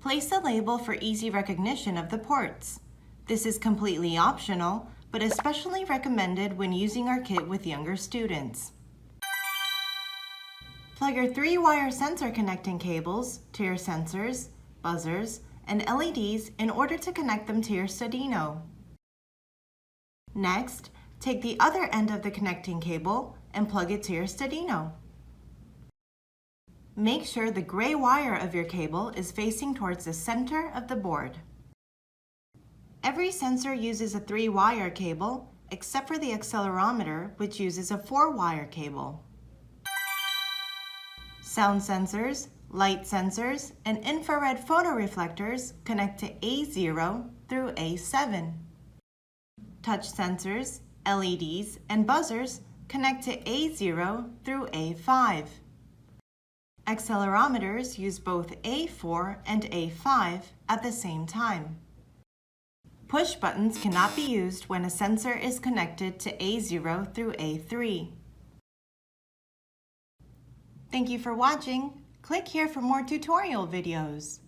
Place a label for easy recognition of the ports. This is completely optional, but especially recommended when using our kit with younger students. Plug your 3-wire sensor connecting cables to your sensors, buzzers, and LEDs in order to connect them to your Studuino. Next, take the other end of the connecting cable and plug it to your Studuino. Make sure the gray wire of your cable is facing towards the center of the board. Every sensor uses a 3-wire cable, except for the accelerometer, which uses a 4-wire cable. Sound sensors, light sensors, and infrared photoreflectors connect to A0 through A7. Touch sensors, LEDs, and buzzers connect to A0 through A5. Accelerometers use both A4 and A5 at the same time. Push buttons cannot be used when a sensor is connected to A0 through A3. Thank you for watching. Click here for more tutorial videos.